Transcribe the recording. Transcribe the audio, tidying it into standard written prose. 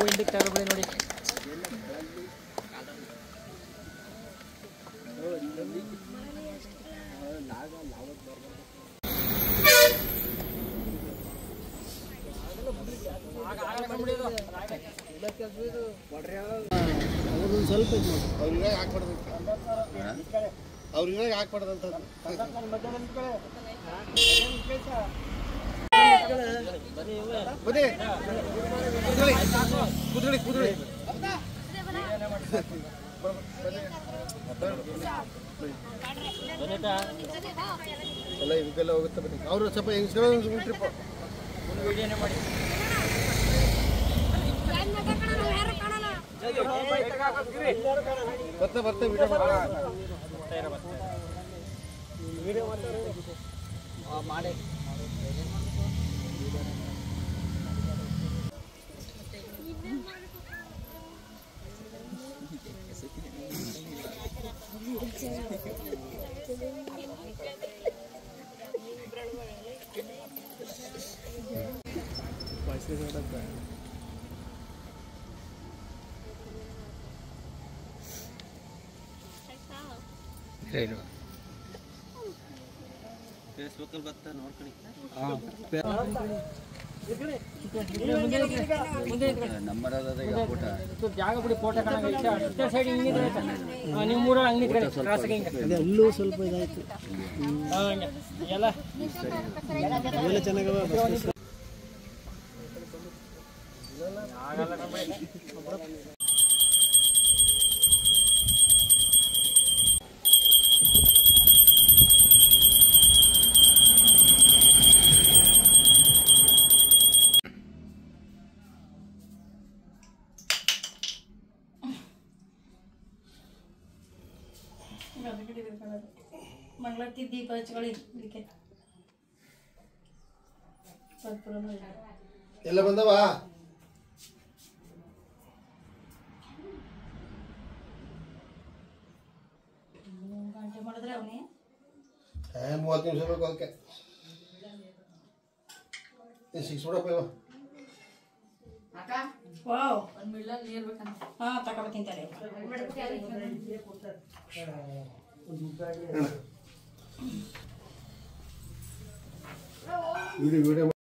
ಹಿಂದಕ್ಕೆ ತಗೊಳ್ಳಿ ನೋಡಿ. ಸ್ವಲ್ಪ ಅವ್ರಿಗೆ ಹಾಕ್ಬಾರ್ದು, ಅವ್ರಿಗೆ ಹಾಕ್ಬಾರ್ದಂತ. ಕುದುರೆ ಕುದುರೆ ಎಲ್ಲ ಇದಕ್ಕೆಲ್ಲ ಹೋಗುತ್ತೆ. ಬನ್ನಿ ಅವರು ಸ್ವಲ್ಪ ಹೆಂಗ್ಸ್ಗಳು ಮಾಡಿ. ಬರ್ತಾ ಬರ್ತಾ ವಿಡಿಯೋ ಮಾಡಿ. ಫೇಸ್ಬುಕ್ ಅಲ್ಲಿ ಬರ್ತಾ ನೋಡ್ಕೊಳ್ಳಿ. ನಂಬರ್ ಜಾಗ ಬಿಡಿ, ಫೋಟೋ ಸೈಡ್ ಹಿಂಗಿದ್ರೆ ನಿಮ್ಮ ಮೂರ ಅಂಗಡಿ ಕ್ರಾಸ್ ಅಲ್ಲೂ ಸ್ವಲ್ಪ ಇದಾಯ್ತು. ಎಲ್ಲ ಚೆನ್ನಾಗವ. ಮಂಗಳಾರತಿ ದೀಪ ಹಚ್ಕೊಳ್ಳಿ. ಎಲ್ಲ ಬಂದವ. ಗಂಟೆ ಮಾಡಿದ್ರೆ ಅವನೇ 30 ನಿಮಿಷ ಬೇಕು ಅದಕ್ಕೆ. ಸಿಕ್ಸ್ ಬಿಡಪ್ಪ ಇವ. ವಾವ್, ಹಾಂ ತಗೊಬತ್ತೀನಿ ತಲೆ. ವಿಡಿಯೋ